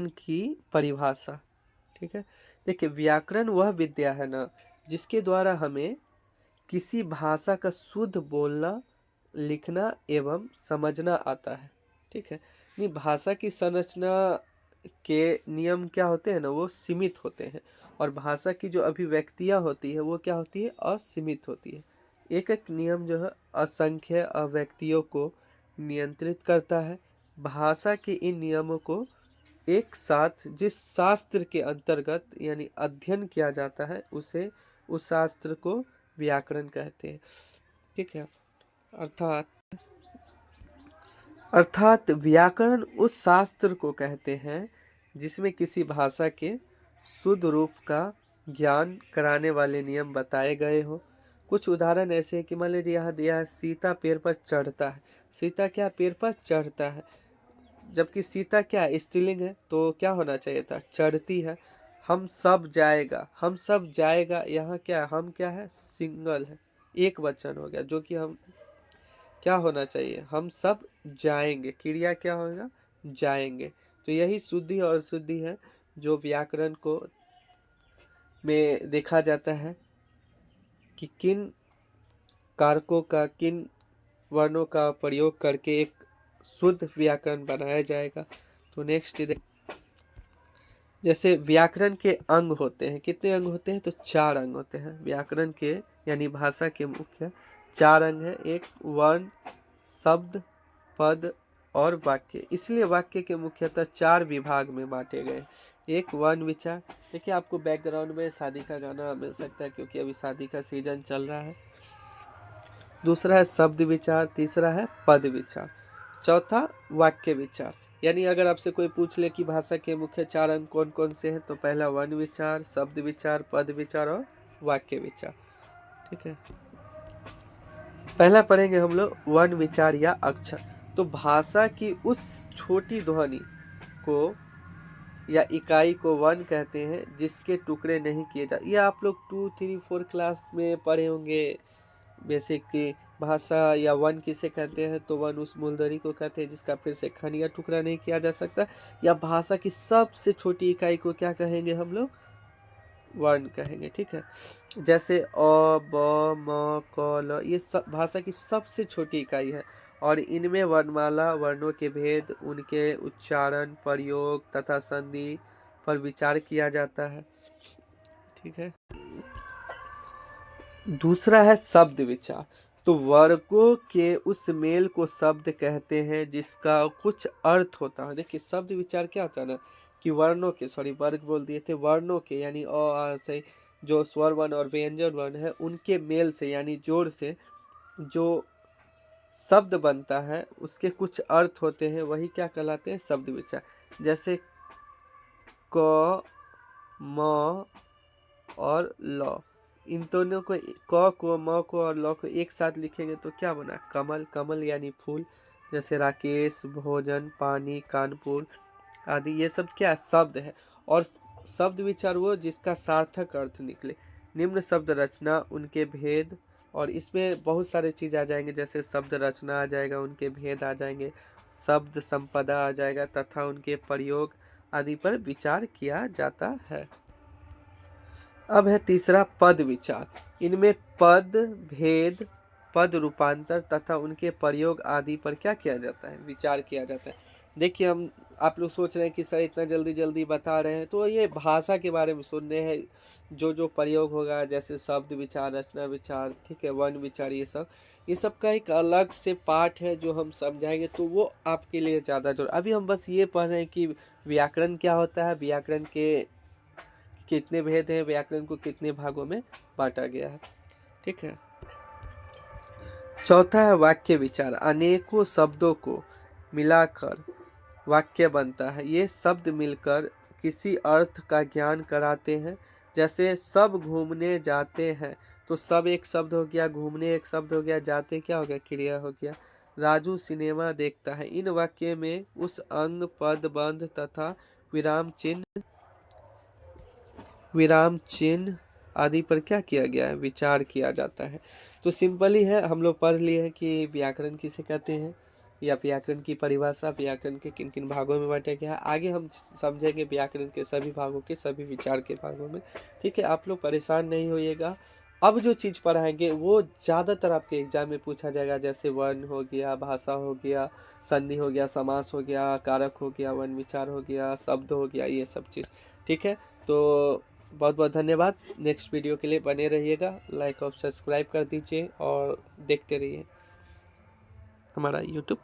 व्याकरण की परिभाषा। ठीक है, देखिए व्याकरण वह विद्या है ना जिसके द्वारा हमें किसी भाषा का शुद्ध बोलना, लिखना एवं समझना आता है। ठीक है, नहीं भाषा की संरचना के नियम क्या होते हैं ना, वो सीमित होते हैं, और भाषा की जो अभिव्यक्तियाँ होती है वो क्या होती है, असीमित होती है। एक एक नियम जो है असंख्य अभिव्यक्तियों को नियंत्रित करता है। भाषा के इन नियमों को एक साथ जिस शास्त्र के अंतर्गत यानी अध्ययन किया जाता है उसे, उस शास्त्र को व्याकरण कहते हैं। ठीक है, अर्थात अर्थात व्याकरण उस शास्त्र को कहते हैं जिसमें किसी भाषा के शुद्ध रूप का ज्ञान कराने वाले नियम बताए गए हो। कुछ उदाहरण ऐसे हैं कि मान लीजिए यहाँ दिया है सीता पेड़ पर चढ़ता है। सीता क्या पेड़ पर चढ़ता है, जबकि सीता क्या स्त्रीलिंग है तो क्या होना चाहिए था, चढ़ती है। हम सब जाएगा, हम सब जाएगा, यहाँ क्या हम क्या है, सिंगल है, एक वचन हो गया, जो कि हम क्या होना चाहिए, हम सब जाएंगे, क्रिया क्या होगा, जाएंगे। तो यही शुद्धि और अशुद्धि है जो व्याकरण को में देखा जाता है कि किन कारकों का, किन वर्णों का प्रयोग करके एक शुद्ध व्याकरण बनाया जाएगा। तो नेक्स्ट जैसे व्याकरण के अंग होते हैं, कितने अंग होते हैं, तो 4 अंग होते हैं व्याकरण के, यानी भाषा के मुख्य 4 अंग हैं। एक वर्ण, शब्द, पद और वाक्य। इसलिए वाक्य के मुख्यतः 4 विभाग में बांटे गए। एक वर्ण विचार, देखिए आपको बैकग्राउंड में शादी का गाना मिल सकता है क्योंकि अभी शादी का सीजन चल रहा है। दूसरा है शब्द विचार, तीसरा है पद विचार, चौथा वाक्य विचार। यानी अगर आपसे कोई पूछ ले कि भाषा के मुख्य 4 अंग कौन कौन से हैं, तो पहला वर्ण विचार, शब्द विचार, पद विचार और वाक्य विचार। ठीक है, पहला पढ़ेंगे हम लोग वर्ण विचार या अक्षर। तो भाषा की उस छोटी ध्वनि को या इकाई को वर्ण कहते हैं जिसके टुकड़े नहीं किए जाते। ये आप लोग 2, 3, 4 क्लास में पढ़े होंगे बेसिक की भाषा या वन किसे कहते हैं, तो वन उस मूलधनी को कहते हैं जिसका फिर से खंड या टुकड़ा नहीं किया जा सकता। या भाषा की सबसे छोटी इकाई को क्या कहेंगे हम लोग, वर्ण कहेंगे। ठीक है, जैसे अ, ब, म, क, ल, ये सब भाषा की सबसे छोटी इकाई है, और इनमें वर्णमाला, वर्णों के भेद, उनके उच्चारण, प्रयोग तथा संधि पर विचार किया जाता है। ठीक है, दूसरा है शब्द विचार। तो वर्गों के उस मेल को शब्द कहते हैं जिसका कुछ अर्थ होता है। देखिए शब्द विचार क्या होता है ना, कि वर्णों के, सॉरी वर्ग बोल दिए थे, वर्णों के यानी अ आ से जो स्वर वर्ण और व्यंजन वर्ण है उनके मेल से यानी जोड़ से जो शब्द बनता है उसके कुछ अर्थ होते हैं, वही क्या कहलाते हैं, शब्द विचार। जैसे क, म और ल, इन दोनों को, क को, म को और ल को एक साथ लिखेंगे तो क्या बना, कमल। कमल यानी फूल। जैसे राकेश, भोजन, पानी, कानपुर आदि, ये सब क्या शब्द है। और शब्द विचार वो जिसका सार्थक अर्थ निकले। निम्न शब्द रचना, उनके भेद, और इसमें बहुत सारे चीज आ जाएंगे, जैसे शब्द रचना आ जाएगा, उनके भेद आ जाएंगे, शब्द संपदा आ जाएगा तथा उनके प्रयोग आदि पर विचार किया जाता है। अब है तीसरा पद विचार। इनमें पद भेद, पद रूपांतर तथा उनके प्रयोग आदि पर क्या किया जाता है, विचार किया जाता है। देखिए हम, आप लोग सोच रहे हैं कि सर इतना जल्दी जल्दी बता रहे हैं, तो ये भाषा के बारे में सुन रहे हैं। जो जो प्रयोग होगा जैसे शब्द विचार, रचना विचार, ठीक है, वर्ण विचार, ये सब का एक अलग से पाठ है जो हम समझाएंगे, तो वो आपके लिए ज़्यादा जरूर। अभी हम बस ये पढ़ रहे हैं कि व्याकरण क्या होता है, व्याकरण के कितने भेद हैं, व्याकरण को कितने भागों में बांटा गया है। ठीक है, चौथा है वाक्य विचार। अनेकों शब्दों को मिलाकर वाक्य बनता है। ये शब्द मिलकर किसी अर्थ का ज्ञान कराते हैं। जैसे सब घूमने जाते हैं, तो सब एक शब्द हो गया, घूमने एक शब्द हो गया, जाते क्या हो गया, क्रिया हो गया। राजू सिनेमा देखता है, इन वाक्य में उस अंग, पद, बंध तथा विराम चिन्ह आदि पर क्या किया गया है, विचार किया जाता है। तो सिंपली है, हम लोग पढ़ लिए हैं कि व्याकरण किसे कहते हैं, या व्याकरण की परिभाषा, व्याकरण के किन किन भागों में बांटा गया है, आगे हम समझेंगे व्याकरण के सभी भागों के सभी विचार के भागों में। ठीक है, आप लोग परेशान नहीं होइएगा। अब जो चीज़ पढ़ाएंगे वो ज़्यादातर आपके एग्जाम में पूछा जाएगा, जैसे वर्ण हो गया, भाषा हो गया, संधि हो गया, समास हो गया, कारक हो गया, वर्ण विचार हो गया, शब्द हो गया, ये सब चीज़। ठीक है, तो बहुत बहुत धन्यवाद। नेक्स्ट वीडियो के लिए बने रहिएगा, लाइक और सब्सक्राइब कर दीजिए और देखते रहिए हमारा यूट्यूब।